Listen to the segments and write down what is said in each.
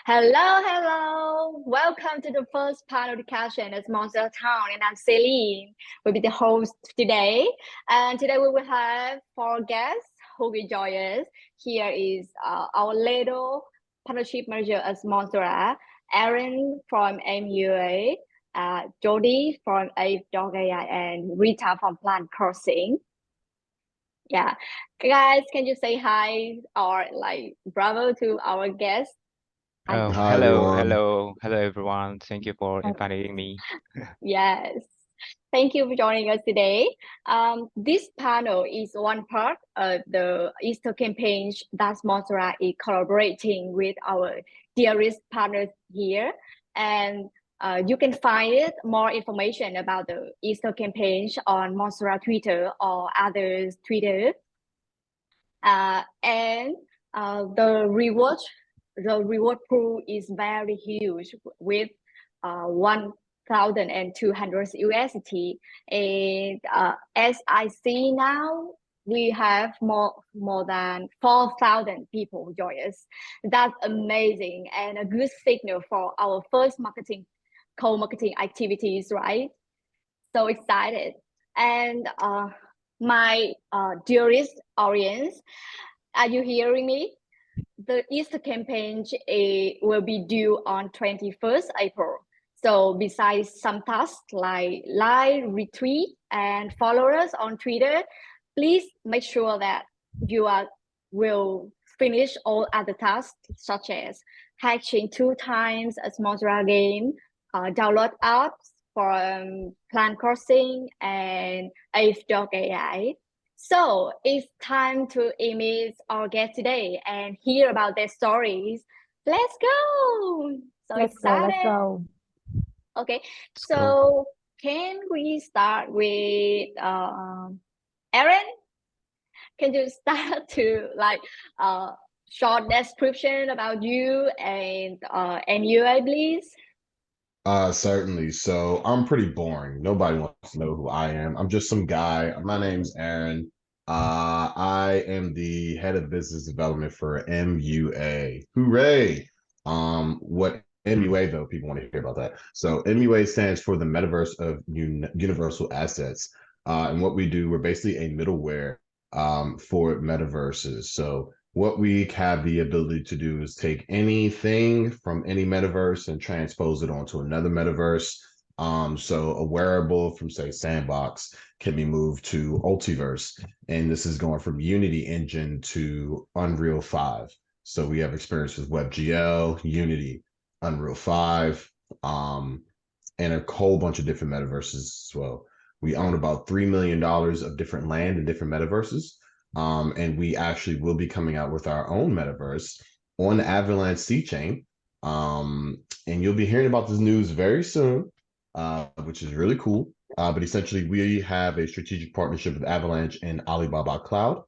Hello, hello. Welcome to the first panel discussion at Monsterra Town, and I'm Celine. Will be the host today. And today we will have four guests who will join us. Here is our little partnership manager at Monsterra, Aaron from MUA, Jody from Ave.ai, and Rita from Plant Crossing. Yeah, guys, can you say hi or like bravo to our guests? Oh, Hi, hello, everyone. hello, hello, everyone. Thank you for inviting me. Yes. Thank you for joining us today. This panel is one part of the Easter campaign that Monsterra is collaborating with our dearest partners here. And you can find more information about the Easter campaign on Monsterra Twitter or others' Twitter. And the reward pool is very huge with 1,200 USD. And as I see now, we have more than 4,000 people join us. That's amazing and a good signal for our first co-marketing activities, right? So excited. And my dearest audience, are you hearing me? The Easter campaign will be due on 21st April. So besides some tasks like like, retweet, and follow us on Twitter, please make sure that will finish all other tasks such as hatching 2 times a Monsterra game, download apps from Plant Crossing and Ave.ai. So it's time to meet our guest today and hear about their stories. Let's go! So Let's excited. go. Okay, so can we start with Aaron? Can you start to like short description about you and MUA, please? Certainly. So I'm pretty boring. Nobody wants to know who I am. I'm just some guy. My name's Aaron. I am the head of business development for MUA. Hooray! What MUA though? People want to hear about that. So MUA stands for the Metaverse of Universal Assets. And what we do, we're basically a middleware for metaverses. So what we have the ability to do is take anything from any metaverse and transpose it onto another metaverse. So a wearable from say Sandbox can be moved to Ultiverse, and this is going from Unity Engine to Unreal 5. So we have experience with WebGL, Unity, Unreal 5, and a whole bunch of different metaverses as well. We own about $3 million of different land in different metaverses. And we actually will be coming out with our own metaverse on the Avalanche C chain. And you'll be hearing about this news very soon, which is really cool. But essentially, we have a strategic partnership with Avalanche and Alibaba Cloud,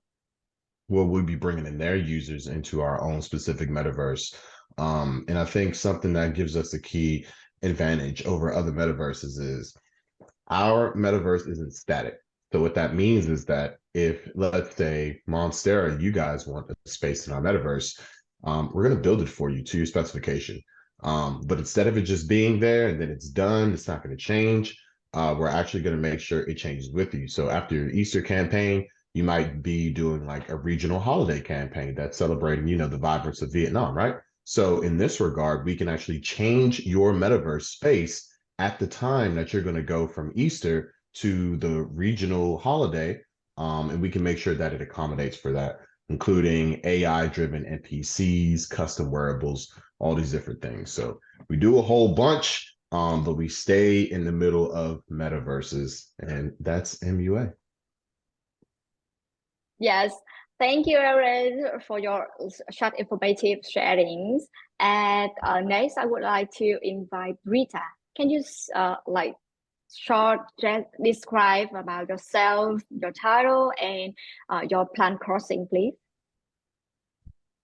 where we'll be bringing in their users into our own specific metaverse. And I think something that gives us a key advantage over other metaverses is our metaverse isn't static. So what that means is that if, let's say, Monsterra, you guys want a space in our metaverse, we're going to build it for you to your specification. But instead of it just being there and then it's done, it's not going to change. We're actually going to make sure it changes with you. So after your Easter campaign, you might be doing like a regional holiday campaign that's celebrating, the vibrance of Vietnam, right? So in this regard, we can actually change your metaverse space at the time that you're going to go from Easter to the regional holiday. And we can make sure that it accommodates for that, including AI-driven NPCs, custom wearables, all these different things. So we do a whole bunch, but we stay in the middle of metaverses, and that's MUA. Yes, thank you, Aaron, for your short informative sharings. And next, I would like to invite Rita. Can you like short describe about yourself, your title, and your Plant Crossing, please?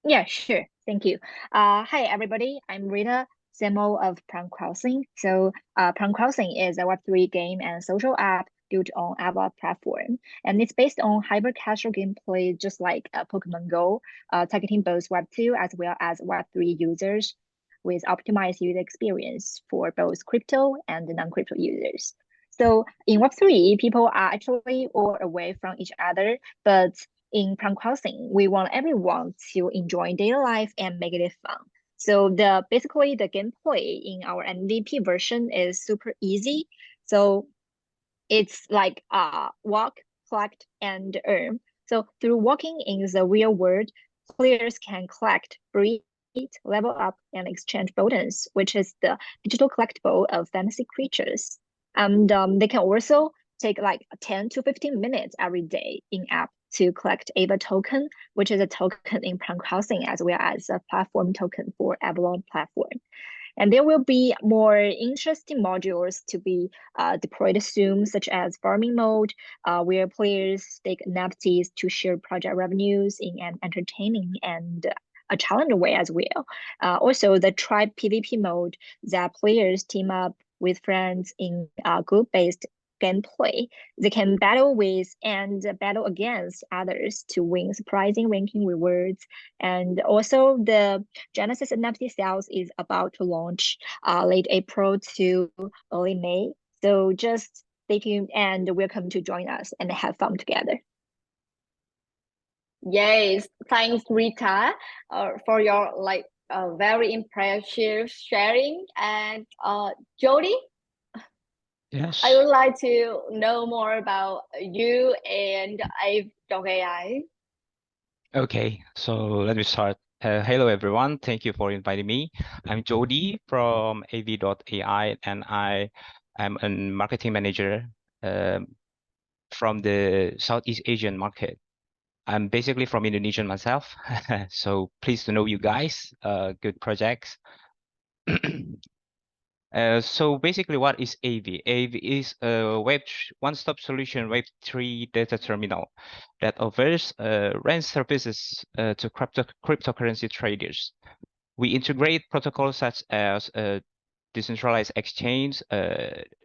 Yeah, sure. Thank you. Hi, everybody. I'm Rita, CMO of Plant Crossing. So Plant Crossing is a Web3 game and social app built on Ave.ai platform. And it's based on hyper-casual gameplay, just like Pokemon Go, targeting both Web2 as well as Web3 users. with optimized user experience for both crypto and non-crypto users. So in Web3, people are actually all away from each other, but in prompt crossing, we want everyone to enjoy daily life and make it fun. So basically the gameplay in our MVP version is super easy. So it's like walk, collect, and earn. So through walking in the real world, players can collect, breed, level up, and exchange buttons, which is the digital collectible of fantasy creatures. And they can also take like 10 to 15 minutes every day in app to collect Ava token, which is a token in prompt housing as well as a platform token for Avalon platform. And there will be more interesting modules to be deployed soon, such as farming mode, where players stake NFTs to share project revenues in an entertaining and a challenging way as well. Also, the tribe PvP mode that players team up with friends in group-based gameplay. They can battle with and battle against others to win surprising ranking rewards. And also the Genesis NFT sales is about to launch late April to early May. So just stay tuned and welcome to join us and have fun together. Yes, thanks Rita for your very impressive sharing. And Jody, Yes. I would like to know more about you and Ave.ai. Okay, so let me start. Hello, everyone. Thank you for inviting me. I'm Jody from Ave.ai, and I am a marketing manager from the Southeast Asian market. I'm basically from Indonesia myself, so pleased to know you guys. Good projects. So basically, what is Ave? Ave is a one-stop solution Web3 data terminal that offers range services to cryptocurrency traders. We integrate protocols such as decentralized exchange,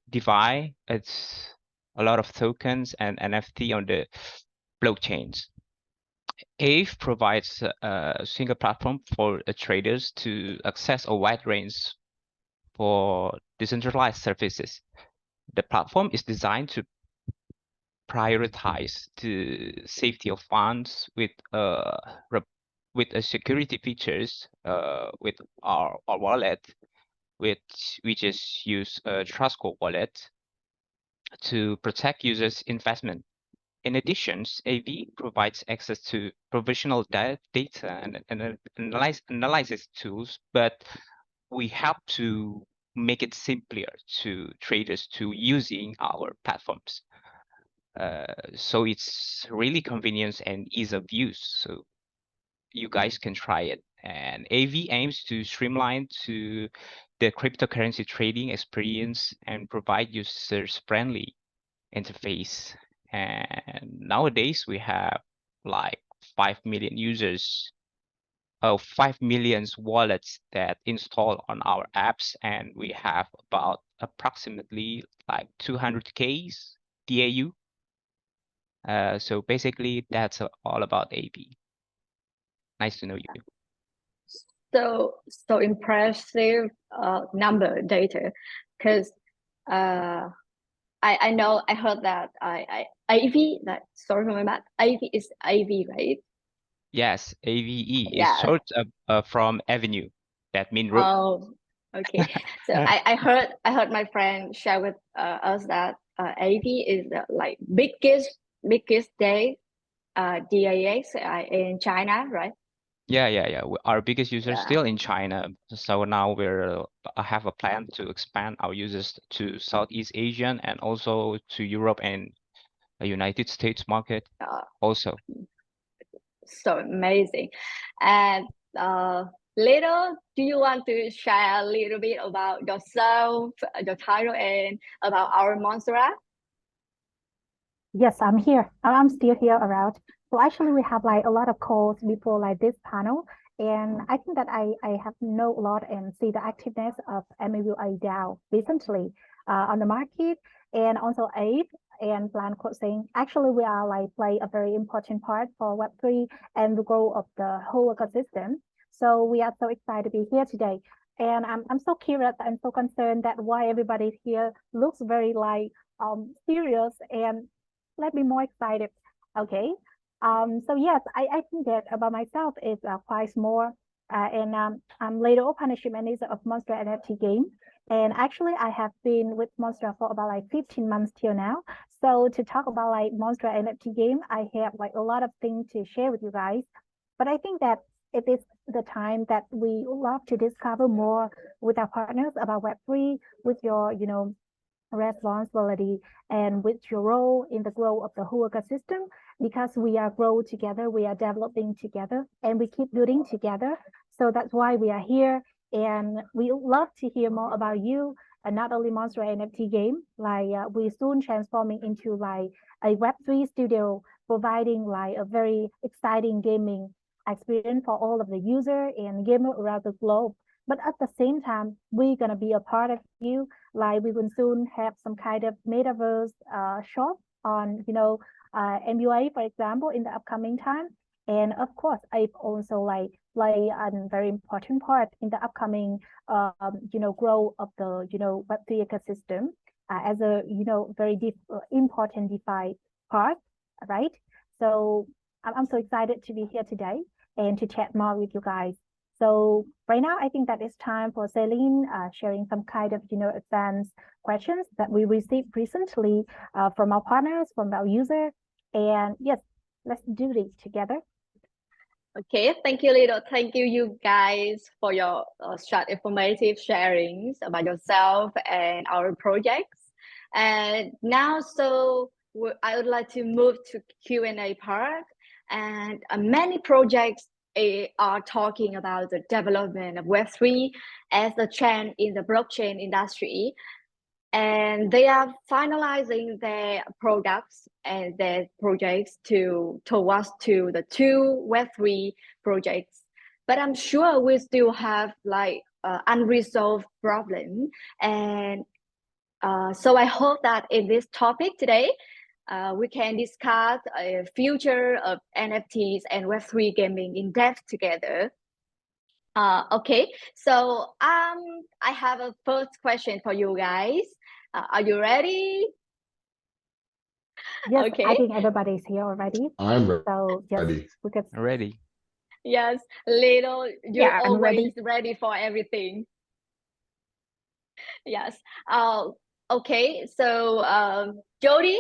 DeFi, it's a lot of tokens and NFT on the blockchains. Ave provides a single platform for traders to access a wide range for decentralized services. The platform is designed to prioritize the safety of funds with security features with our wallet, which we just use a Trustcode wallet to protect users' investment. In addition, AV provides access to provisional data and analysis tools, but we help to make it simpler to traders to using our platforms. So it's really convenience and ease of use. So you guys can try it. And AV aims to streamline to the cryptocurrency trading experience and provide users-friendly interface. And nowadays we have like 5 million users, 5 million wallets that install on our apps, and we have about approximately like 200K DAU. So basically that's all about AV. Nice to know you. So impressive number data, because I know I heard that AV, that sorry for my bad, AV is AV, right? Yes, AVE is Yeah. short from avenue. That means road. Oh, okay. So I heard my friend share with us that AV is the like biggest day DAX in China, right? Yeah. Our biggest user is Yeah. still in China. So now I have a plan to expand our users to Southeast Asian and also to Europe and the United States market also. So amazing. And Little, do you want to share a little bit about yourself, your title, and about our Monsterra? Yes, I'm here. I'm still here around. So actually, we have like a lot of calls before like this panel, and I think that I have know a lot and see the activeness of MUA DAO recently on the market, and also Ape and Plan Crossing. Actually, we are like play a very important part for Web3 and the growth of the whole ecosystem. So we are so excited to be here today. And I'm so curious and so concerned that why everybody here looks very like serious, and let me more excited. Okay. So yes, I think that about myself is quite small, and I'm later partnership manager of Monsterra NFT game. And actually, I have been with Monsterra for about like 15 months till now. So to talk about like Monsterra NFT game, I have like a lot of things to share with you guys. But I think that it is the time that we love to discover more with our partners about Web3, with your, responsibility and with your role in the growth of the whole ecosystem, because we are grow together, we are developing together, and we keep building together. So that's why we are here, and we love to hear more about you, and not only Monsterra NFT game, like we soon transforming into like a Web3 studio, providing like a very exciting gaming experience for all of the user and gamer around the globe. But at the same time, we're gonna be a part of you. Like we will soon have some kind of metaverse shop on, MUA, for example, in the upcoming time. And of course, I've also like play a very important part in the upcoming, growth of the, Web3 ecosystem as a, very important DeFi part, right? So I'm so excited to be here today and to chat more with you guys. So right now, I think that it's time for Celine sharing some kind of, advanced questions that we received recently from our partners, from our users. And yes, let's do this together. Okay, thank you, Lito. Thank you guys for your short informative sharings about yourself and our projects. And now, I would like to move to Q&A part. And many projects are talking about the development of Web3 as a trend in the blockchain industry. And they are finalizing their products and their projects towards the two Web3 projects. But I'm sure we still have like unresolved problem. And so I hope that in this topic today, we can discuss a future of NFTs and Web3 gaming in depth together. Okay, so I have a first question for you guys. Are you ready? Yes, Okay. I think everybody's here already. I'm So yes, ready. we could. Ready. Yes, Little, you're Yeah, I'm ready. always ready for everything. Yes. Okay, so Jody,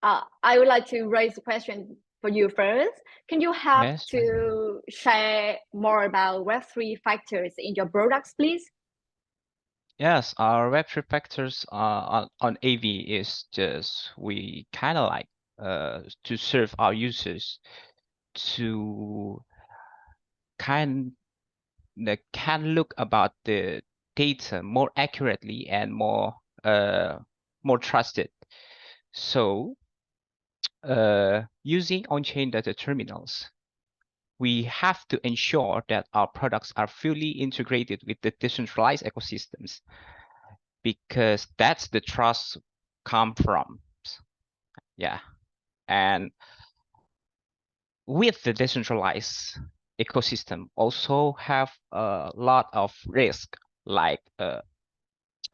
I would like to raise a question for you first. Can you help Yes. to share more about Web3 factors in your products, please? Yes, our Web3 factors on AV is just we kind of like to serve our users to can look about the data more accurately and more trusted. So using on-chain data terminals, we have to ensure that our products are fully integrated with the decentralized ecosystems, because that's the trust come from. Yeah. And with the decentralized ecosystem also have a lot of risk, like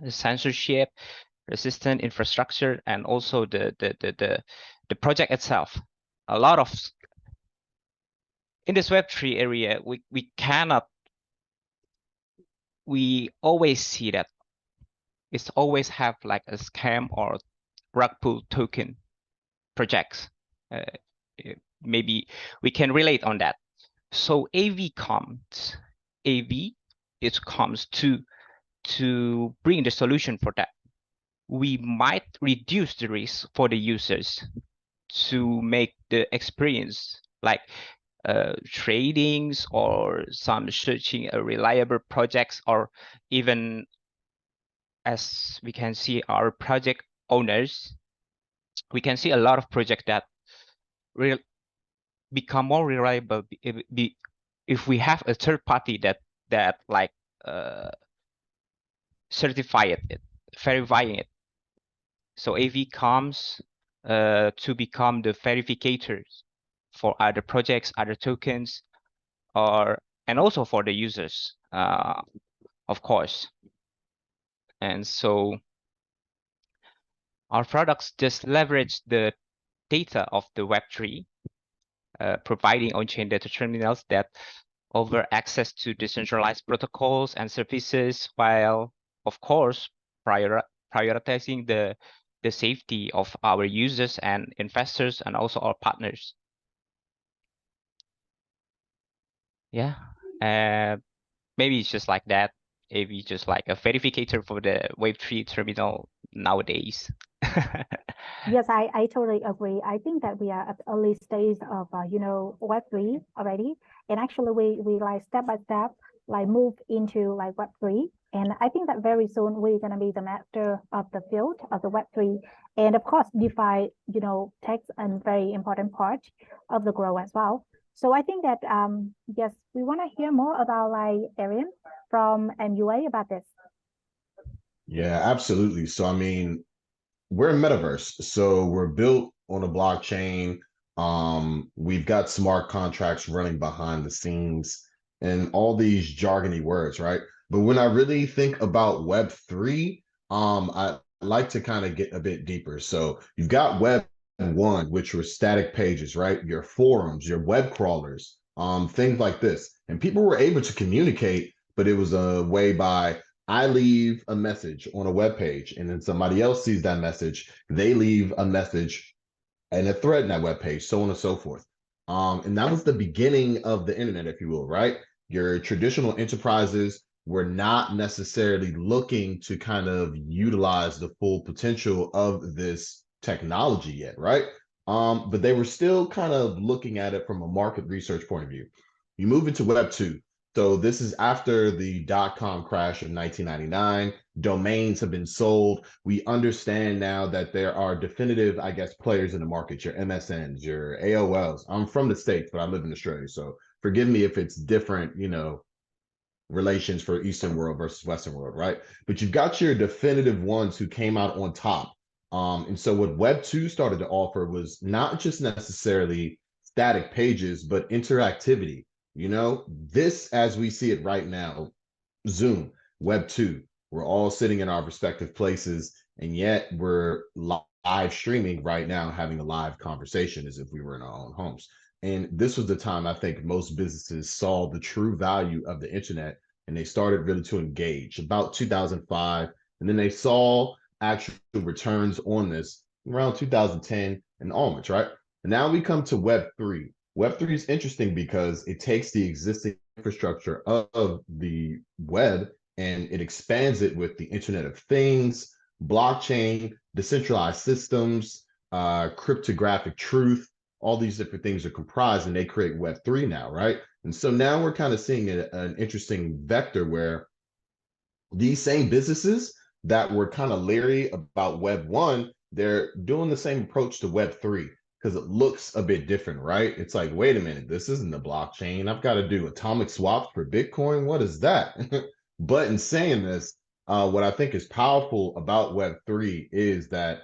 censorship, resistant infrastructure, and also the project itself. A lot of in this Web3 area, we always see that it's always have like a scam or rug pull token projects. Maybe we can relate on that. So AV comes to bring the solution for that. We might reduce the risk for the users to make the experience like tradings or some searching a reliable projects, or even as we can see our project owners, we can see a lot of projects that will become more reliable if we have a third party that like certify it, verifying it. So AV comes to become the verificators for other projects, other tokens, and also for the users. of course. And so our products just leverage the data of the Web3, providing on-chain data terminals that offer access to decentralized protocols and services, while, of course, prioritizing the safety of our users and investors and also our partners. Yeah, maybe it's just like that. Maybe just like a verificator for the Web3 terminal nowadays. Yes, I totally agree. I think that we are at the early stage of Web3 already, and actually we like step by step like move into like Web3, and I think that very soon we're gonna be the master of the field of the Web3, and of course DeFi takes a very important part of the growth as well. So I think that yes, we want to hear more about like Arian from MUA about this. Yeah, absolutely. So I mean, we're a metaverse, so we're built on a blockchain. We've got smart contracts running behind the scenes and all these jargony words, right? But when I really think about Web3, I like to kind of get a bit deeper. So you've got Web1, which were static pages, right? Your forums, your web crawlers, things like this. And people were able to communicate, but it was a way by I leave a message on a web page, and then somebody else sees that message. They leave a message and a thread in that web page, so on and so forth. And that was the beginning of the internet, if you will, right? Your traditional enterprises were not necessarily looking to kind of utilize the full potential of this technology yet, right? But they were still kind of looking at it from a market research point of view. You move into Web 2. So this is after the dot-com crash of 1999. Domains have been sold. We understand now that there are definitive, I guess, players in the market, your MSNs, your AOLs. I'm from the States, but I live in Australia. So forgive me if it's different, relations for Eastern world versus Western world, right? But you've got your definitive ones who came out on top. And so what Web 2 started to offer was not just necessarily static pages, but interactivity. This, as we see it right now, Zoom, Web 2, we're all sitting in our respective places, and yet we're live streaming right now, having a live conversation as if we were in our own homes. And this was the time I think most businesses saw the true value of the internet, and they started really to engage about 2005. And then they saw actual returns on this around 2010 and onwards, right? And now we come to Web 3. Web 3 is interesting because it takes the existing infrastructure of the web and it expands it with the Internet of Things, blockchain, decentralized systems, cryptographic truth. All these different things are comprised and they create Web 3 now, right? And so now we're kind of seeing an interesting vector where these same businesses that were kind of leery about Web 1, they're doing the same approach to Web 3 because it looks a bit different, right? It's like, wait a minute, this isn't the blockchain. I've got to do atomic swaps for Bitcoin. What is that? But in saying this, what I think is powerful about Web 3 is that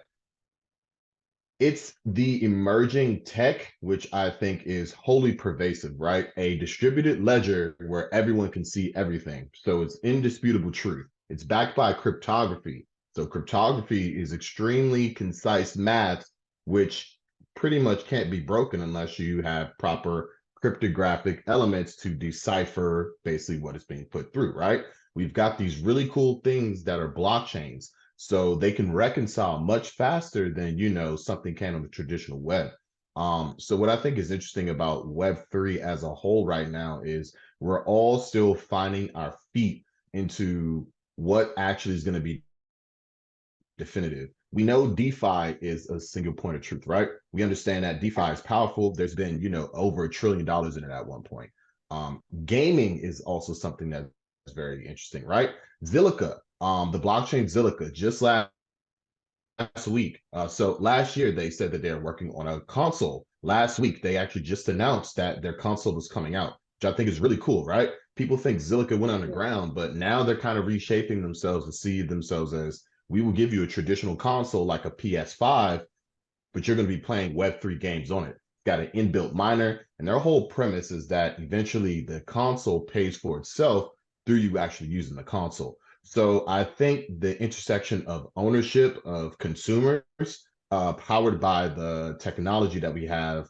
it's the emerging tech, which I think is wholly pervasive, right? A distributed ledger where everyone can see everything. So it's indisputable truth. It's backed by cryptography. So cryptography is extremely concise math, which pretty much can't be broken unless you have proper cryptographic elements to decipher basically what is being put through, right? We've got these really cool things that are blockchains. So they can reconcile much faster than, something can on the traditional web. So what I think is interesting about Web3 as a whole right now is we're all still finding our feet into what actually is going to be definitive. We know DeFi is a single point of truth, right? We understand that DeFi is powerful. There's been, over $1 trillion in it at one point. Gaming is also something that's very interesting, right? Zilliqa, the blockchain Zilliqa, just last week. So last year they said that they're working on a console. Last week they actually just announced that their console was coming out, which I think is really cool, right? People think Zilliqa went underground, but now they're kind of reshaping themselves to see themselves as we will give you a traditional console like a PS5, but you're going to be playing Web3 games on it. It's got an inbuilt miner, and their whole premise is that eventually the console pays for itself through you actually using the console. So I think the intersection of ownership of consumers, powered by the technology that we have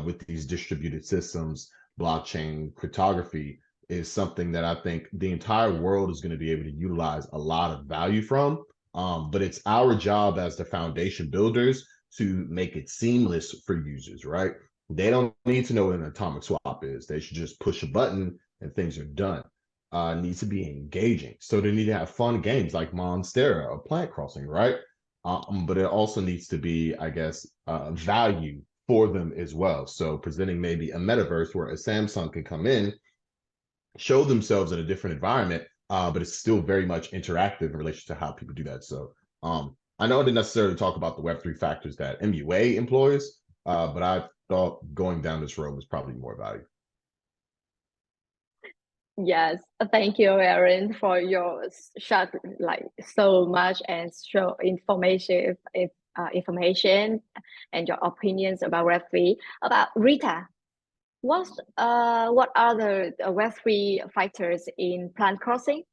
with these distributed systems, blockchain, cryptography, is something that I think the entire world is going to be able to utilize a lot of value from. But it's our job as the foundation builders to make it seamless for users, right? They don't need to know what an atomic swap is. They should just push a button and things are done. Needs to be engaging. So they need to have fun games like Monsterra or Plant Crossing, right? But it also needs to be, I guess, value for them as well. So presenting maybe a metaverse where a Samsung can come in, show themselves in a different environment, but it's still very much interactive in relation to how people do that. So I know I didn't necessarily talk about the Web3 factors that MUA employs, but I thought going down this road was probably more value. Yes, thank you, Aaron, for your short, like so much and so information and your opinions about Web3. About Rita, what are the Web3 factors in Plant Crossing?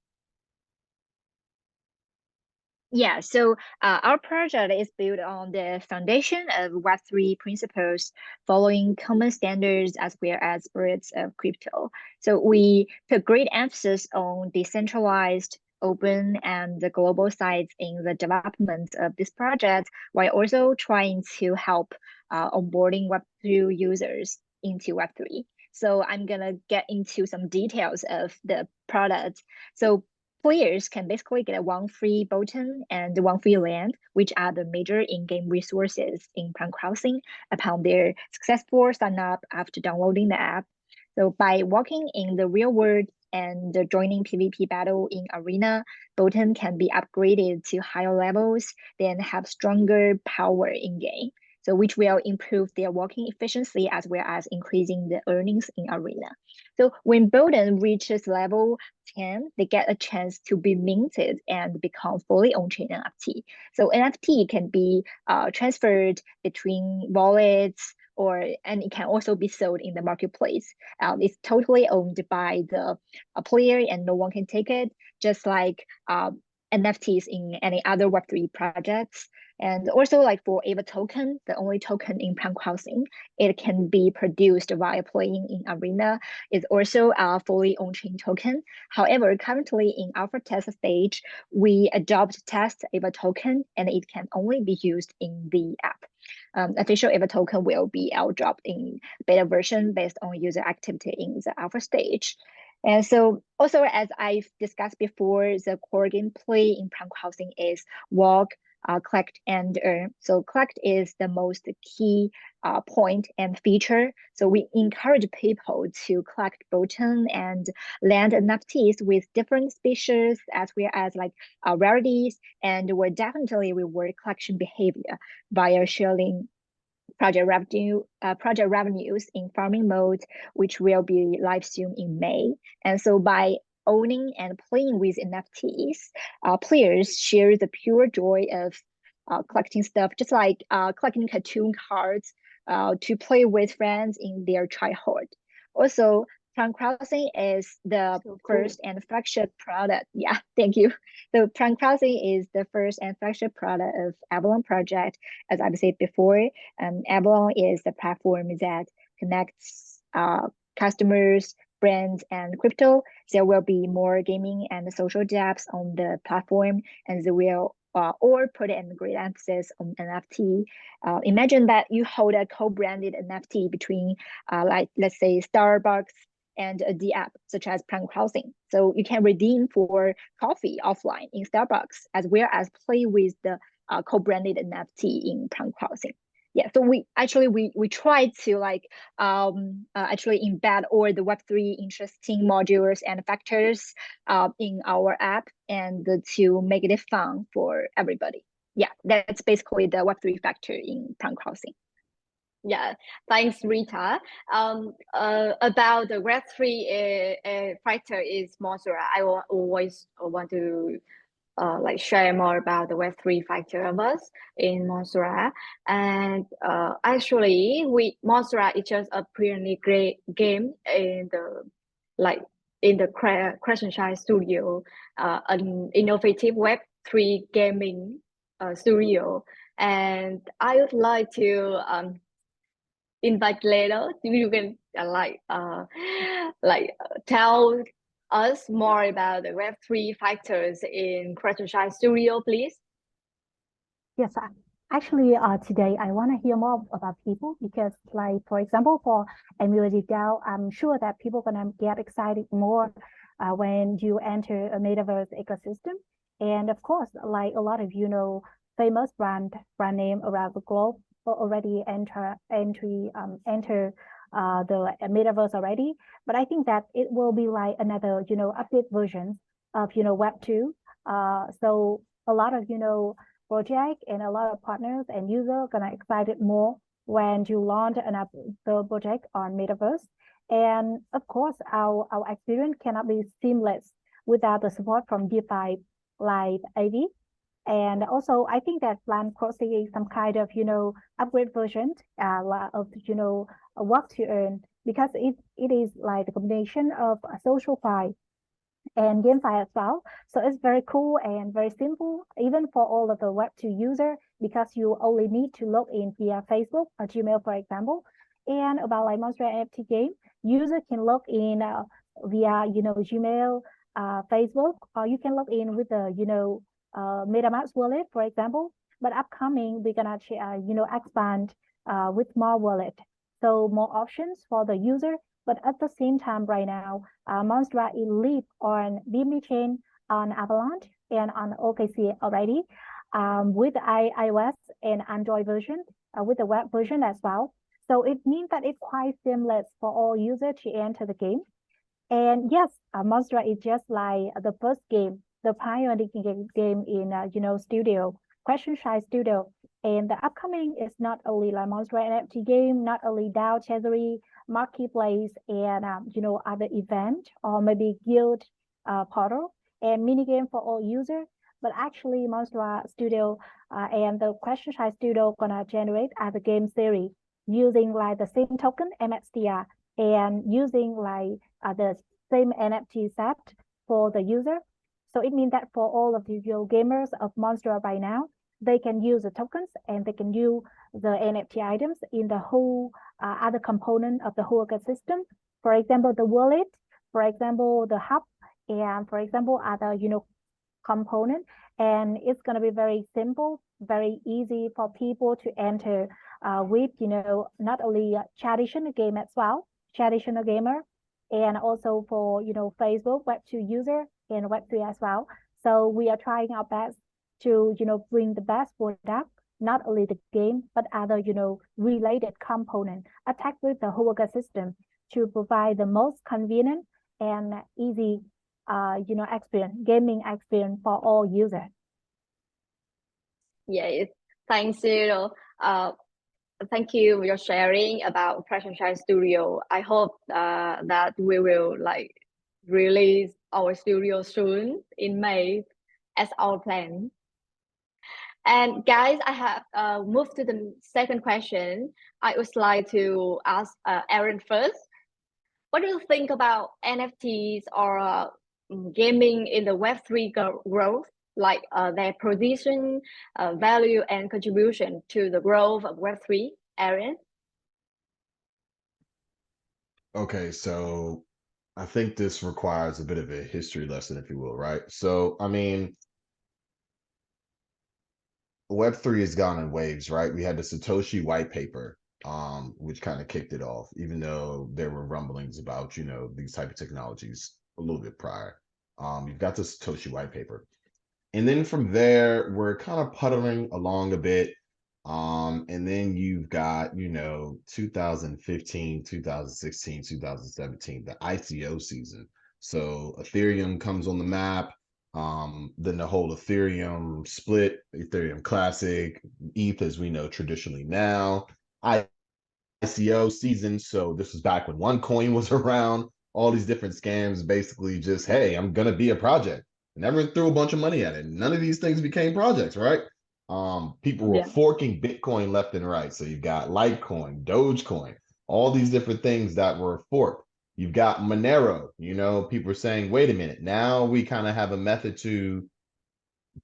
Yeah, so our project is built on the foundation of Web3 principles, following common standards as well as spirits of crypto. So we put great emphasis on decentralized, open, and the global sides in the development of this project, while also trying to help onboarding Web2 users into Web3. So I'm gonna get into some details of the product. So players can basically get one free button and one free land, which are the major in-game resources in Plant Crossing upon their successful sign up after downloading the app. So by walking in the real world and joining PvP battle in arena, button can be upgraded to higher levels, then have stronger power in game. So which will improve their walking efficiency as well as increasing the earnings in arena. So when Bowden reaches level 10, they get a chance to be minted and become fully on-chain NFT. So NFT can be transferred between wallets, and it can also be sold in the marketplace. It's totally owned by the player and no one can take it, just like NFTs in any other Web3 projects. And also like for Ava token, the only token in Plant Crossing, it can be produced while playing in Arena. It's also a fully on-chain token. However, currently in alpha test stage, we adopt test Ava token and it can only be used in the app. Official Ava token will be airdropped in beta version based on user activity in the alpha stage. And so also, as I've discussed before, the core gameplay in Plant Crossing is walk, collect, and earn. So collect is the most key point and feature. So we encourage people to collect button and land NFTs with different species as well as like rarities, and will definitely reward collection behavior via sharing project revenues in farming mode, which will be live soon in May. And so by owning and playing with NFTs, players share the pure joy of collecting stuff, just like collecting cartoon cards to play with friends in their childhood. Also, Plant Crossing is the first and flagship product. Yeah, thank you. So Plant Crossing is the first and flagship product of Avalon project. As I've said before, Avalon is the platform that connects customers, brands, and crypto. There will be more gaming and social dApps on the platform, and they will or put in great emphasis on NFT. Imagine that you hold a co-branded NFT between, like let's say Starbucks and the app such as Plant Crossing. So you can redeem for coffee offline in Starbucks as well as play with the co-branded NFT in Plant Crossing. Yeah, so we try to like actually embed all the Web3 interesting modules and factors in our app and to make it fun for everybody. Yeah, that's basically the Web3 factor in Plant Crossing. Yeah, thanks, Rita. About the Web3 factor is Monsterra. I always want to like share more about the Web3 factor of us in Monsterra. And actually, Monsterra is just a pretty great game in the like in the Crescent Shine Studio, an innovative Web3 gaming studio, and I would like to invite later. You can tell us more about the Web3 factors in Crescent Shine Studio, please. Yes, actually, today I want to hear more about people because, like, for example, for MUA, I'm sure that people are gonna get excited more when you enter a metaverse ecosystem. And of course, like a lot of famous brand name around the globe already enter the metaverse already. But I think that it will be like another update versions of Web2. So a lot of project and a lot of partners and users gonna excited more when you launch the project on metaverse. And of course, our experience cannot be seamless without the support from DeFi like Ave. And also, I think that plan crossing some kind of upgrade version of a work to earn, because it is like the combination of a social file and GameFi as well. So it's very cool and very simple, even for all of the Web2 user, because you only need to log in via Facebook or Gmail, for example. And about like Monsterra NFT game, user can log in via Gmail, Facebook, or you can log in with the MetaMask wallet, for example. But upcoming, we're gonna expand with more wallet, so more options for the user. But at the same time, right now, Monsterra is live on BNB chain, on Avalanche, and on OKC already, with iOS and Android version, with the web version as well. So it means that it's quite seamless for all users to enter the game. And yes, Monsterra is just like the first game, the pioneering game in studio, Crescent Shine Studio. And the upcoming is not only like Monsterra NFT game, not only DAO, Treasury, marketplace, and other event or maybe guild portal and mini game for all users. But actually, Monsterra Studio and the Crescent Shine Studio gonna generate the game series using like the same token MXDR and using like the same NFT set for the user. So it means that for all of the gamers of Monsterra right now, they can use the tokens and they can use the NFT items in the whole other component of the whole ecosystem. For example, the wallet, for example, the hub, and for example, other component. And it's gonna be very simple, very easy for people to enter with not only traditional game as well, traditional gamer, and also for Facebook Web2 user and Web3 as well. So we are trying our best to bring the best product, not only the game but other related component attack with the whole ecosystem to provide the most convenient and easy gaming experience for all users. Yes, thanks, thank you for your sharing about Crescent Shine Studio. I hope that we will release our studio soon in May as our plan. And guys, I have moved to the second question. I would like to ask Aaron first. What do you think about NFTs or gaming in the Web3 growth, like their position, value, and contribution to the growth of Web3, Aaron? Okay, so I think this requires a bit of a history lesson, if you will, right? So, I mean, Web3 has gone in waves, right? We had the Satoshi white paper, which kind of kicked it off, even though there were rumblings about, these type of technologies a little bit prior. You've got the Satoshi white paper. And then from there, we're kind of puddling along a bit. And then you've got, 2015, 2016, 2017, the ICO season. So Ethereum comes on the map. Then the whole Ethereum split, Ethereum Classic, ETH as we know traditionally now, ICO season. So this was back when OneCoin was around, all these different scams, basically just, hey, I'm going to be a project. And everyone threw a bunch of money at it. None of these things became projects, right? People were forking Bitcoin left and right. So you've got Litecoin, Dogecoin, all these different things that were forked. You've got Monero, you know, people are saying, wait a minute, now we kind of have a method to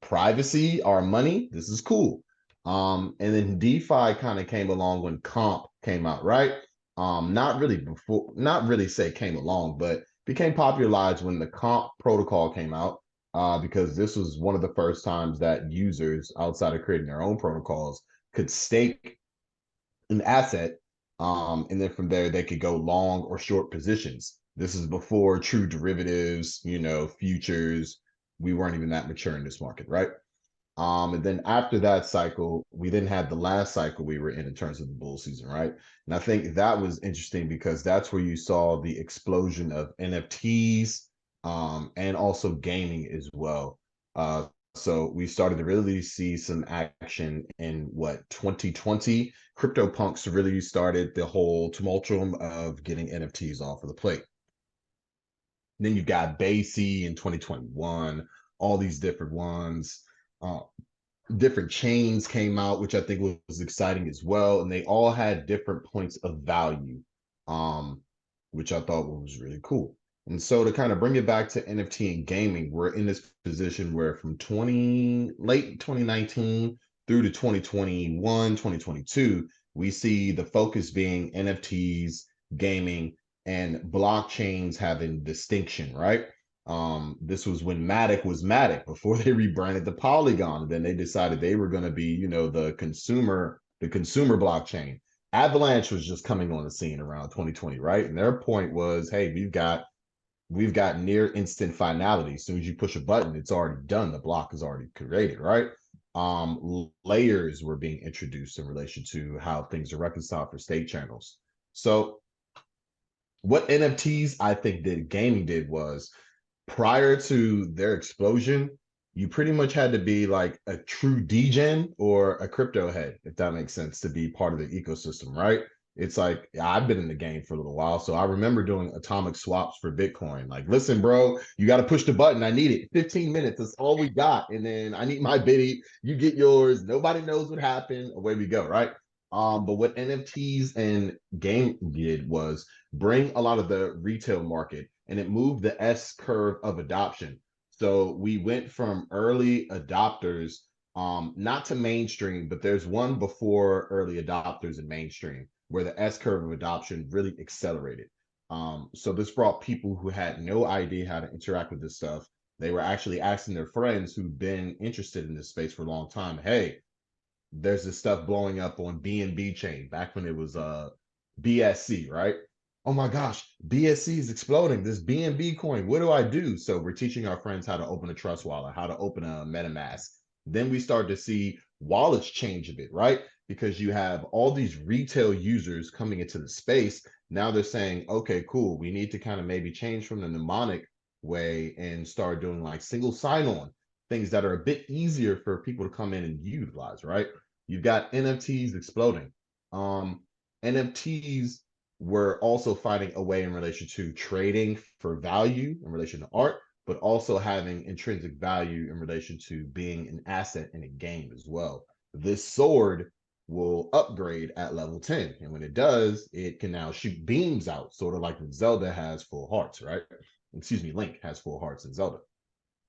privacy our money. This is cool. And then DeFi kind of came along when Comp came out, right? Not really before, not really say came along, but became popularized when the Comp protocol came out, because this was one of the first times that users outside of creating their own protocols could stake an asset. And then from there, they could go long or short positions. This is before true derivatives, you know, futures. We weren't even that mature in this market, right? And then after that cycle, we then had the last cycle we were in terms of the bull season, right? And I think that was interesting because that's where you saw the explosion of NFTs, and also gaming as well. So we started to really see some action in what 2020. CryptoPunks really started the whole tumultuum of getting NFTs off of the plate. Then you got Basie in 2021, all these different ones. Different chains came out, which I think was exciting as well. And they all had different points of value, which I thought was really cool. And so to kind of bring it back to NFT and gaming, we're in this position where from late 2019 through to 2021, 2022, we see the focus being NFTs, gaming, and blockchains having distinction, right? This was when Matic was Matic before they rebranded to Polygon. And then they decided they were going to be, you know, the consumer blockchain. Avalanche was just coming on the scene around 2020, right? And their point was, hey, we've got near instant finality. As soon as you push a button, it's already done. The block is already created, right? Layers were being introduced in relation to how things are reconciled for state channels. So what NFTs I think gaming did was, prior to their explosion, you pretty much had to be like a true degen or a crypto head, if that makes sense, to be part of the ecosystem, right? It's like, I've been in the game for a little while, so I remember doing atomic swaps for Bitcoin. Like, listen, bro, you got to push the button. I need it. 15 minutes. That's all we got. And then I need my biddy. You get yours. Nobody knows what happened. Away we go, right? But what NFTs and game did was bring a lot of the retail market, and it moved the S curve of adoption. So we went from early adopters, not to mainstream, but there's one before early adopters and mainstream where the S curve of adoption really accelerated. So this brought people who had no idea how to interact with this stuff. They were actually asking their friends who've been interested in this space for a long time, hey, there's this stuff blowing up on BNB chain back when it was BSC, right? Oh my gosh, BSC is exploding. This BNB coin, what do I do? So we're teaching our friends how to open a trust wallet, how to open a MetaMask. Then we start to see wallets change a bit, right? Because you have all these retail users coming into the space. Now they're saying, okay, cool, we need to kind of maybe change from the mnemonic way and start doing like single sign-on, things that are a bit easier for people to come in and utilize, right? You've got NFTs exploding. NFTs were also finding a way in relation to trading for value in relation to art, but also having intrinsic value in relation to being an asset in a game as well. This sword will upgrade at level 10. And when it does, it can now shoot beams out, sort of like Zelda has full hearts, right? Excuse me, Link has full hearts in Zelda.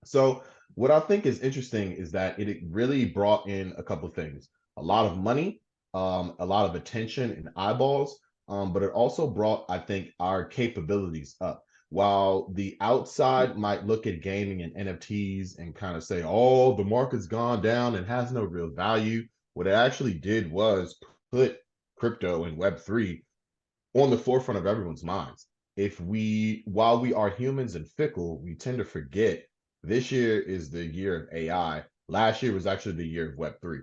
So what I think is interesting is that it really brought in a couple of things: a lot of money, a lot of attention and eyeballs, but it also brought, I think, our capabilities up. While the outside might look at gaming and NFTs and kind of say, oh, the market's gone down and has no real value, what it actually did was put crypto and Web3 on the forefront of everyone's minds. While we are humans and fickle, we tend to forget this year is the year of AI. Last year was actually the year of Web3.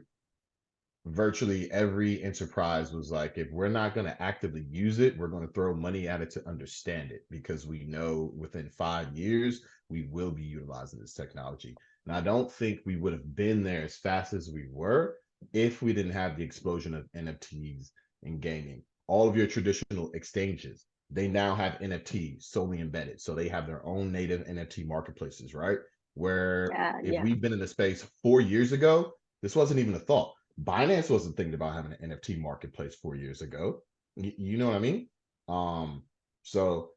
Virtually every enterprise was like, if we're not going to actively use it, we're going to throw money at it to understand it, because we know within 5 years, we will be utilizing this technology. And I don't think we would have been there as fast as we were if we didn't have the explosion of NFTs in gaming. All of your traditional exchanges, they now have NFTs solely embedded. So they have their own native NFT marketplaces, right? Where if we've been in the space 4 years ago, this wasn't even a thought. Binance wasn't thinking about having an NFT marketplace 4 years ago. You know what I mean? So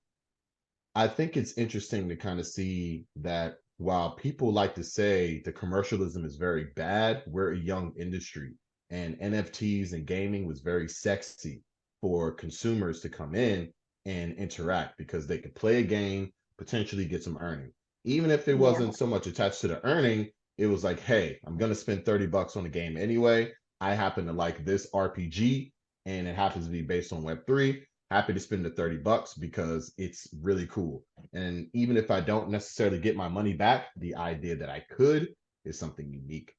I think it's interesting to kind of see that while people like to say the commercialism is very bad, we're a young industry, and NFTs and gaming was very sexy for consumers to come in and interact because they could play a game, potentially get some earning. Even if it wasn't so much attached to the earning, it was like, hey, I'm going to spend $30 on the game anyway. I happen to like this RPG and it happens to be based on Web3. Happy to spend the $30 because it's really cool. And even if I don't necessarily get my money back, the idea that I could is something unique.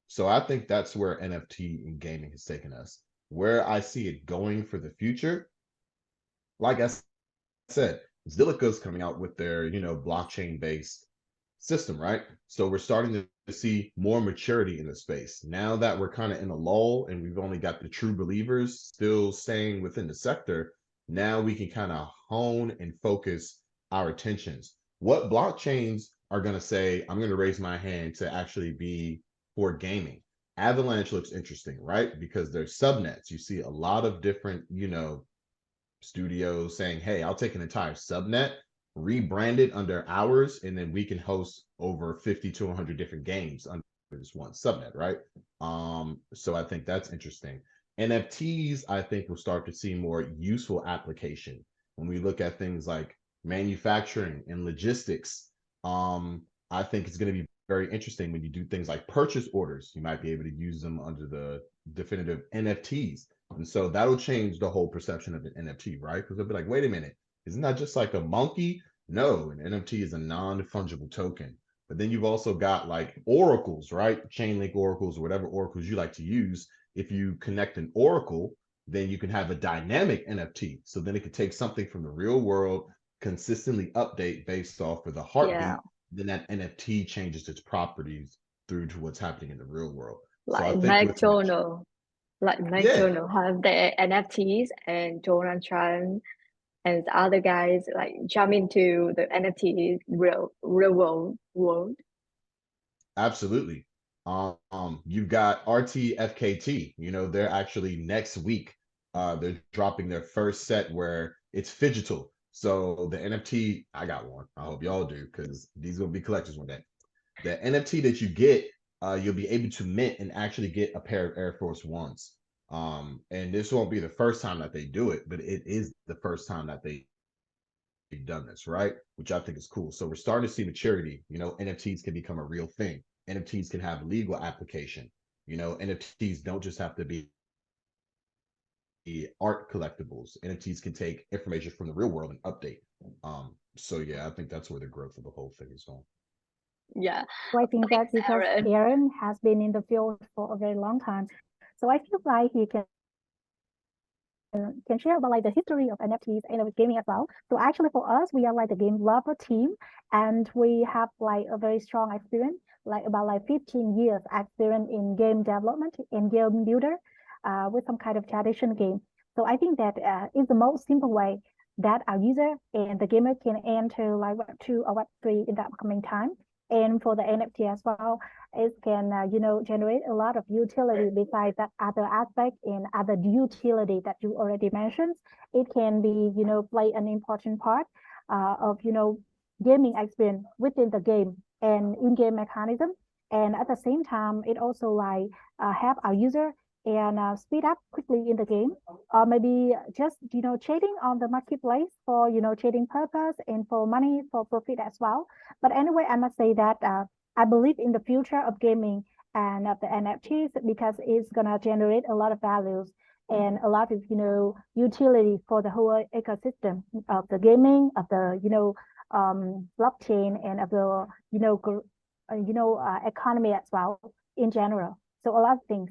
So I think that's where NFT and gaming has taken us. Where I see it going for the future, like I said, Zilliqa's coming out with their, blockchain based system, right? So we're starting to see more maturity in the space. Now that we're kind of in a lull and we've only got the true believers still staying within the sector, now we can kind of hone and focus our attentions. What blockchains are going to say, I'm going to raise my hand to actually be for gaming? Avalanche looks interesting, right? Because there's subnets. You see a lot of different, studios saying, hey, I'll take an entire subnet, rebrand it under ours, and then we can host over 50 to 100 different games under this one subnet, right? So I think that's interesting. NFTs, I think we'll start to see more useful application when we look at things like manufacturing and logistics. I think it's going to be very interesting when you do things like purchase orders. You might be able to use them under the definitive NFTs. And so that'll change the whole perception of an NFT, right? Because they'll be like, wait a minute, isn't that just like a monkey? No, an NFT is a non-fungible token. But then you've also got like oracles, right? Chainlink oracles, or whatever oracles you like to use. If you connect an oracle, then you can have a dynamic NFT. So then it could take something from the real world, consistently update based off of the heartbeat. Then that NFT changes its properties through to what's happening in the real world. Like McDonald's. Like McDonald's have their NFTs, and Donald Trump and the other guys like jump into the NFT real world. Absolutely. You've got RTFKT. They're actually next week. They're dropping their first set where it's phygital. So the NFT, I got one. I hope y'all do, because these will be collectors one day. The NFT that you get, you'll be able to mint and actually get a pair of Air Force Ones. And this won't be the first time that they do it, but it is the first time that they've done this, right? Which I think is cool. So we're starting to see maturity. NFTs can become a real thing. NFTs can have legal application. NFTs don't just have to be art collectibles. NFTs can take information from the real world and update. So yeah, I think that's where the growth of the whole thing is going. Yeah. So I think that because Aaron has been in the field for a very long time, so I feel like he can share about like the history of NFTs and gaming as well. So actually for us, we are like the game lover team, and we have like a very strong experience, like about like 15 years experience in game development and game builder with some kind of traditional game. So I think that is the most simple way that our user and the gamer can enter like Web2 or Web3 in the upcoming time. And for the NFT as well, it can generate a lot of utility besides that other aspect and other utility that you already mentioned. It can be play an important part of gaming experience within the game and in-game mechanism. And at the same time, it also like help our user and speed up quickly in the game, or maybe just trading on the marketplace for trading purpose and for money for profit as well. But anyway, I must say that I believe in the future of gaming and of the NFTs because it's gonna generate a lot of values and a lot of utility for the whole ecosystem of the gaming, of the blockchain, and of the economy as well in general. So a lot of things.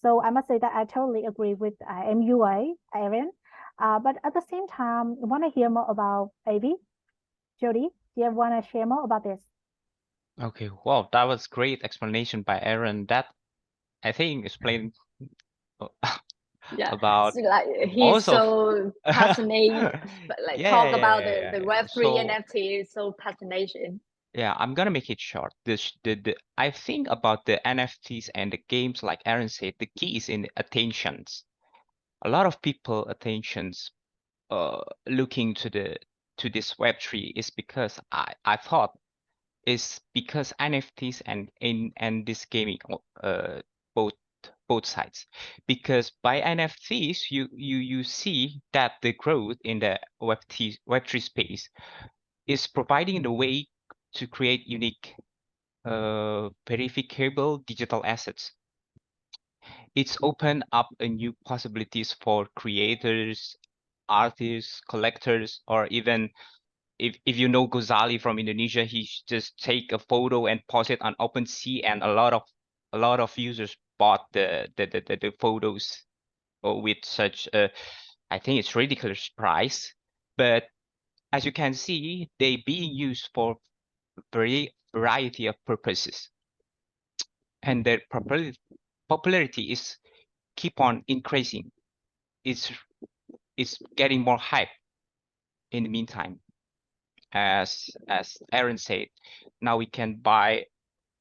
So I must say that I totally agree with MUA, Aaron. But at the same time, I want to hear more about Ivy. Jody, do you want to share more about this? Okay, well, that was great explanation by Aaron. That I think explained about so, like he's so passionate, like talk about the Web3 NFT is so passionate. Yeah, I'm gonna make it short. I think about the NFTs and the games, like Aaron said, the key is in attentions. A lot of people attentions looking to to this Web3 is because I thought is because NFTs and this gaming both sides, because by NFTs you see that the growth in the Web3 space is providing the way to create unique verifiable digital assets. It's opened up a new possibilities for creators, artists, collectors, or even if you know Gozali from Indonesia, he just take a photo and post it on OpenSea, and a lot of users bought the photos with such a, I think it's ridiculous price. But as you can see, they being used for variety of purposes, and their popularity is keep on increasing. It's getting more hype in the meantime. As Aaron said, now we can buy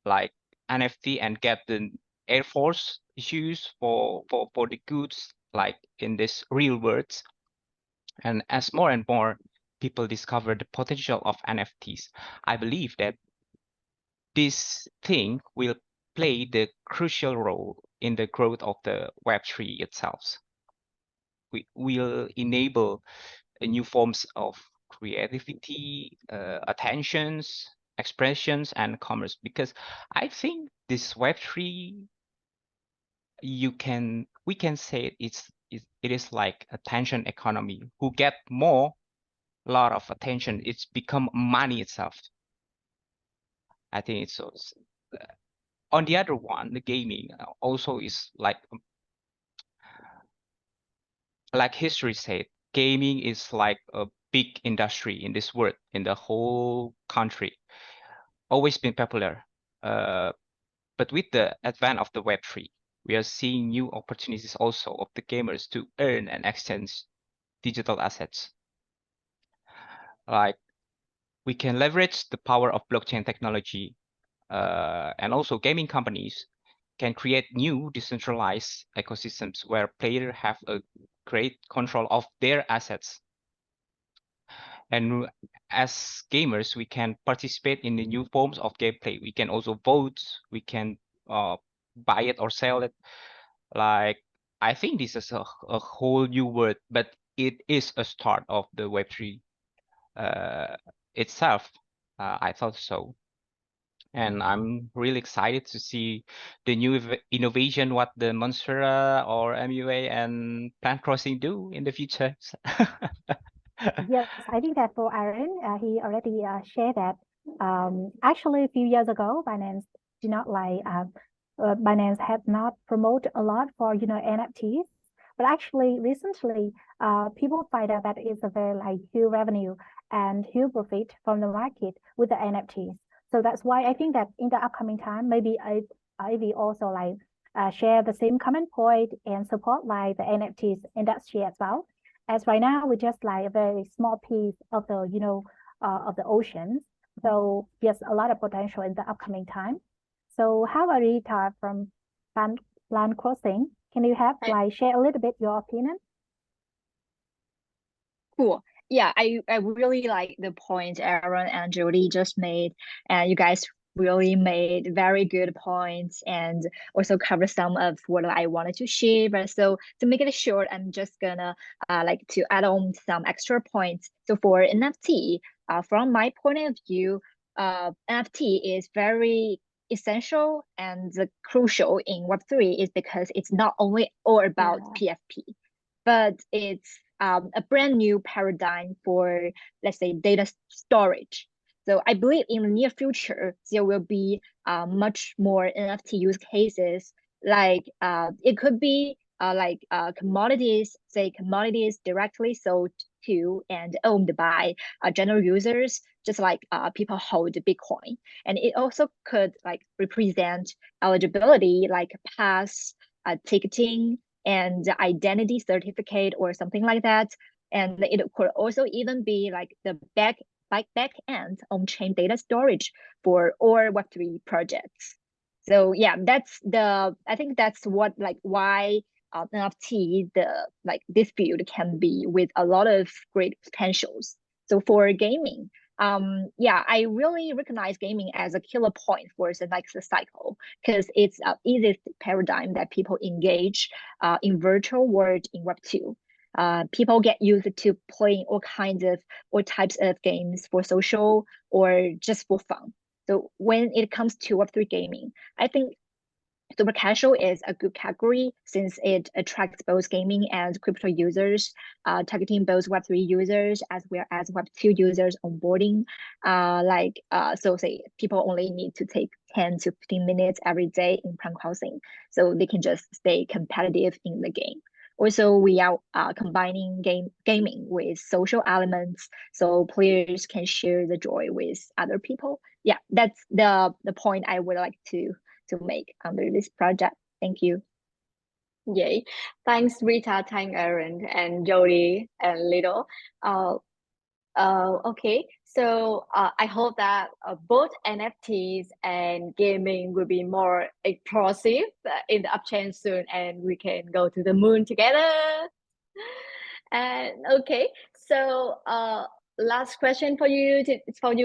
like NFT and get the Air Force shoes for the goods like in this real world. And as more and more people discover the potential of NFTs, I believe that this thing will play the crucial role in the growth of the Web3 itself. We will enable new forms of creativity, attentions, expressions, and commerce. Because I think this Web3, we can say it is like attention economy. Who get more lot of attention, it's become money itself. I think it's so. On the other one, the gaming also is like history said, gaming is like a big industry in this world, in the whole country, always been popular. But with the advent of the Web3, we are seeing new opportunities also of the gamers to earn and exchange digital assets. Like we can leverage the power of blockchain technology, and also gaming companies can create new decentralized ecosystems where players have a great control of their assets. And as gamers, we can participate in the new forms of gameplay. We can also vote. We can buy it or sell it. Like, I think this is a whole new world, but it is a start of the Web3 itself. I thought so. And I'm really excited to see the new innovation, what the Monsterra or MUA and Plant Crossing do in the future. Yes, I think that for Aaron, he already shared that. Actually, a few years ago, Binance did not like Binance had not promoted a lot for NFTs, but actually recently, people find out that it's a very like huge revenue and huge profit from the market with the NFTs. So that's why I think that in the upcoming time, maybe Ivy also like share the same common point and support like the NFTs industry as well. As right now, we're just like a very small piece of the, of the oceans. So yes, a lot of potential in the upcoming time. So how about Rita from Plant Crossing? Can you have like share a little bit your opinion? Cool. Yeah, I really like the point Aaron and Jody just made, and you guys really made very good points and also cover some of what I wanted to share. But so to make it short, I'm just gonna like to add on some extra points. So for NFT, from my point of view, NFT is very essential and crucial in Web3 is because it's not only all about PFP, but it's a brand new paradigm for, let's say, data storage. So I believe in the near future, there will be much more NFT use cases. Like it could be like commodities, say commodities directly sold to and owned by general users, just like people hold Bitcoin. And it also could like represent eligibility, like pass, ticketing, and identity certificate or something like that. And it could also even be like the back end on-chain data storage for all Web3 projects. So yeah, I think that's what like why NFT, this field can be with a lot of great potentials. So for gaming, yeah, I really recognize gaming as a killer point for the next cycle because it's an easiest paradigm that people engage in virtual world in Web2. People get used to playing all types of games for social or just for fun. So when it comes to Web3 gaming, I think super casual is a good category since it attracts both gaming and crypto users, targeting both Web3 users as well as Web2 users onboarding. So say people only need to take 10 to 15 minutes every day in prime crossing, so they can just stay competitive in the game. Also, we are combining gaming with social elements, so players can share the joy with other people. Yeah, that's the point I would like to make under this project. Thank you. Yay. Thanks, Rita, thanks, Aaron, and Jody, and Little. Okay, so I hope that both NFTs and gaming will be more explosive in the upchain soon, and we can go to the moon together. And okay, so last question for you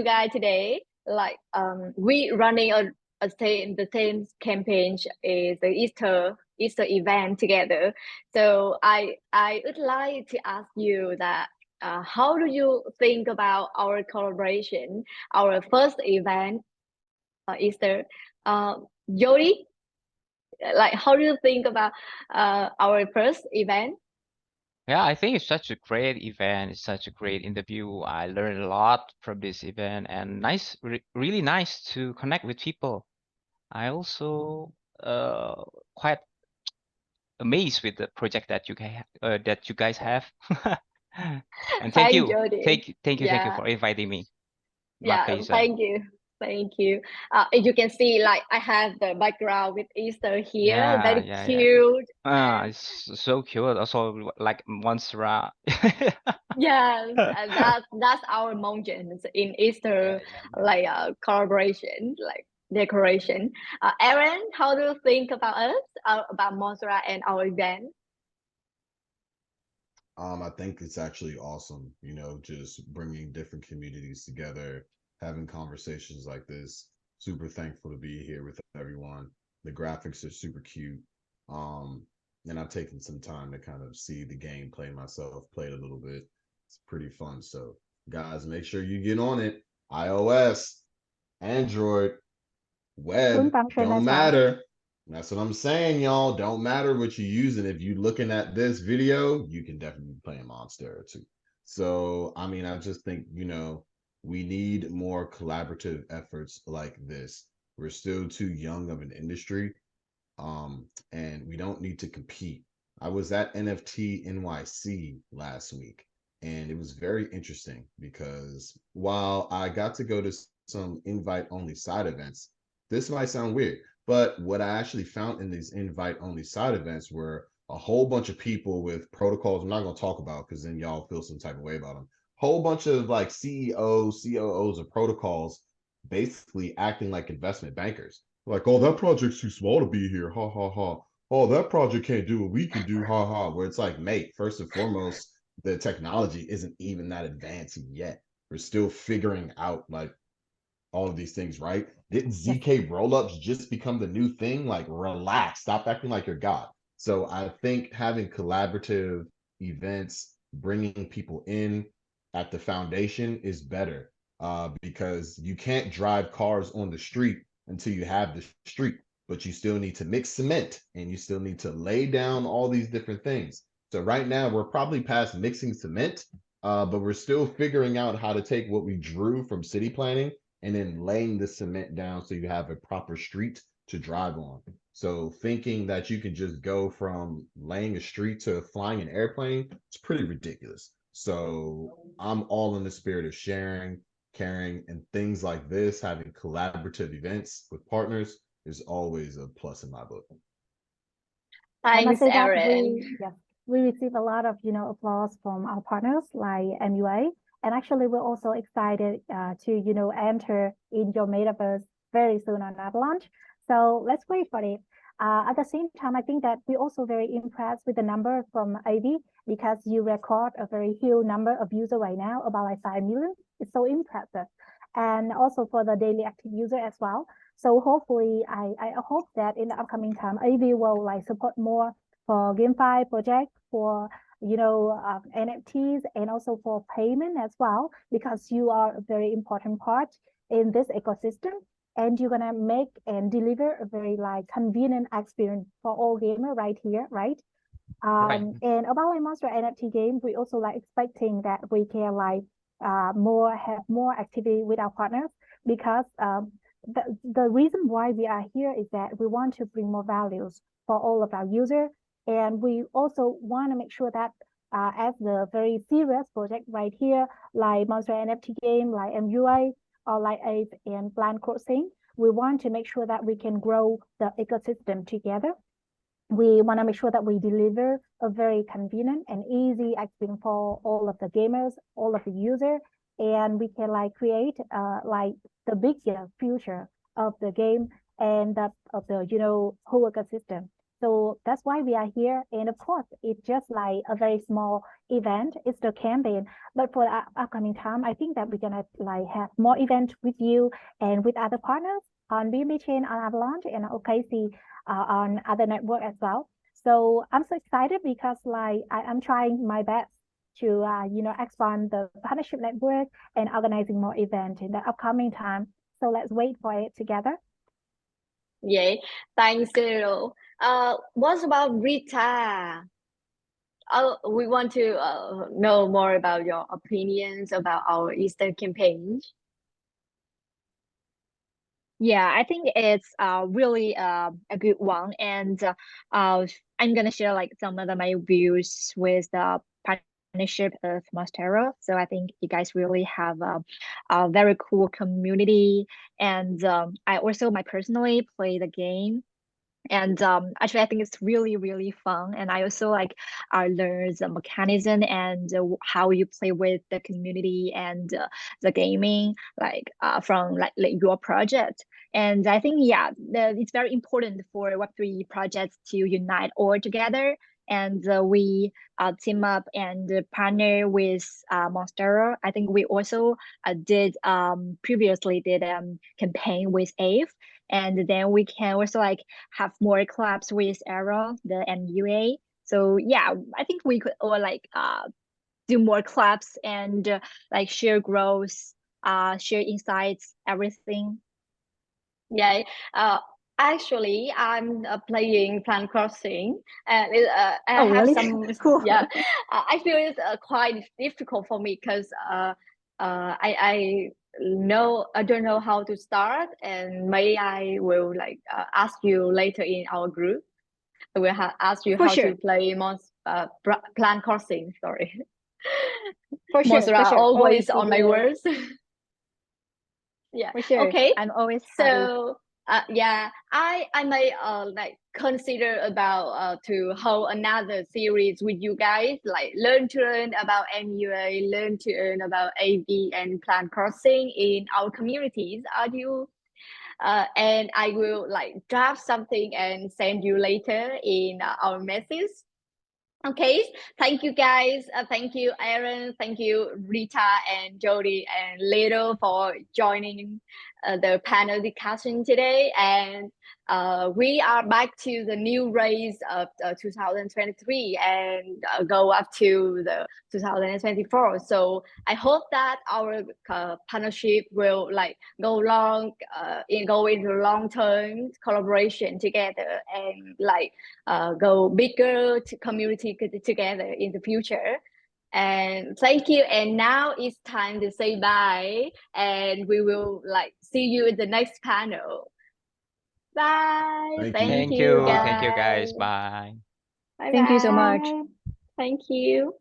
guys today. Like we running the same campaign is the Easter event together. So I would like to ask you that how do you think about our collaboration, our first event, Easter? Jody, like how do you think about our first event? Yeah, I think it's such a great event. It's such a great interview. I learned a lot from this event, and really nice to connect with people. I also quite amazed with the project that you guys have. And thank Thank you, Jody. thank you Yeah. for inviting me. My Yeah, pleasure. thank you. Thank you. As you can see, like I have the background with Easter here. Yeah, Very yeah, cute. it's so cute. Also, like Monsterra. Yes, and that's our moments in Easter, like collaboration, like decoration. Aaron, how do you think about us, about Monsterra and our event? I think it's actually awesome, you know, just bringing different communities together, having conversations like this. Super thankful to be here with everyone. The graphics are super cute. Um, and I've taken some time to kind of see the gameplay myself, played a little bit. It's pretty fun. So, guys, make sure you get on it. iOS, Android, web, don't matter. That's what I'm saying, y'all. Don't matter what you're using. If you're looking at this video, you can definitely be playing Monsterra too. So, I mean, I just think, you know, we need more collaborative efforts like this. We're still too young of an industry, and we don't need to compete. I was at NFT NYC last week, and it was very interesting because while I got to go to some invite-only side events, this might sound weird, but what I actually found in these invite-only side events were a whole bunch of people with protocols I'm not going to talk about because then y'all feel some type of way about them. Whole bunch of like CEOs, COOs of protocols basically acting like investment bankers. Like, oh, that project's too small to be here. Ha ha ha. Oh, that project can't do what we can do. Ha ha. Where it's like, mate, first and foremost, the technology isn't even that advanced yet. We're still figuring out like all of these things, right? Didn't ZK rollups just become the new thing? Like, relax, stop acting like you're God. So I think having collaborative events, bringing people in at the foundation is better because you can't drive cars on the street until you have the street, but you still need to mix cement and you still need to lay down all these different things. So right now we're probably past mixing cement, but we're still figuring out how to take what we drew from city planning and then laying the cement down so you have a proper street to drive on. So thinking that you can just go from laying a street to flying an airplane, it's pretty ridiculous. So I'm all in the spirit of sharing, caring, and things like this. Having collaborative events with partners is always a plus in my book. Thanks, Aaron. We receive a lot of, applause from our partners like MUA. And actually, we're also excited to, enter in your metaverse very soon on Avalanche. So let's wait for it. At the same time, I think that we're also very impressed with the number from Ivy because you record a very huge number of users right now, about like 5 million. It's so impressive. And also for the daily active user as well. So hopefully, I hope that in the upcoming time, AV will like support more for GameFi project, for NFTs, and also for payment as well, because you are a very important part in this ecosystem, and you're gonna make and deliver a very like convenient experience for all gamers right here, right? Right. And about like Monsterra NFT game, we also like expecting that we can like have more activity with our partners, because the reason why we are here is that we want to bring more values for all of our users, and we also want to make sure that as the very serious project right here, like Monsterra NFT game, like MUA, or like Ave and Plan Crossing, we want to make sure that we can grow the ecosystem together. We want to make sure that we deliver a very convenient and easy experience for all of the gamers, all of the users, and we can like create like the bigger future of the game and of the whole ecosystem. So that's why we are here. And of course, it's just like a very small event. It's the campaign. But for the upcoming time, I think that we're gonna like have more events with you and with other partners on BNB Chain, on Avalanche, and OKC on other network as well. So I'm so excited because like I'm trying my best to expand the partnership network and organizing more events in the upcoming time. So let's wait for it together. Yeah, thanks, Cyril. What about Rita? We want to know more about your opinions about our Easter campaign. Yeah, I think it's really a good one, and I'm gonna share like some of my views with the partnership of Monsterra. So I think you guys really have a very cool community, and I also personally play the game. And actually, I think it's really, really fun. And I also like learn the mechanism and how you play with the community and the gaming, like from like your project. And I think it's very important for Web3 projects to unite all together. And we team up and partner with Monsterra. I think we also previously did campaign with Ave. And then we can also like have more collabs with Arrow, the MUA. So yeah, I think we could all like do more collabs and like share growth, share insights, everything. Yeah. Actually, I'm playing Plan Crossing, and I have really? some Cool. Yeah. I feel it's quite difficult for me because I don't know how to start, and maybe I will like ask you later in our group. I will ask you For how sure. to play Plan Crossing. Sorry. For sure. Monsterra For sure. always Always on my words. Yeah. For sure. Okay. I'm always happy. So yeah, I may like consider about to hold another series with you guys, like learn about MUA, learn to learn about AV and Plan Crossing in our communities. Are you? And I will like draft something and send you later in our message. Okay, thank you guys. Thank you, Aaron. Thank you, Rita and Jody and Little for joining the panel discussion today. And we are back to the new race of 2023 and go up to the 2024. So I hope that our partnership will like go into long-term collaboration together and like go bigger community together in the future. And thank you. And now it's time to say bye. And we will like see you in the next panel. Bye. Thank you. guys. Thank you guys. Bye. Bye Thank you so bye. much. Thank you.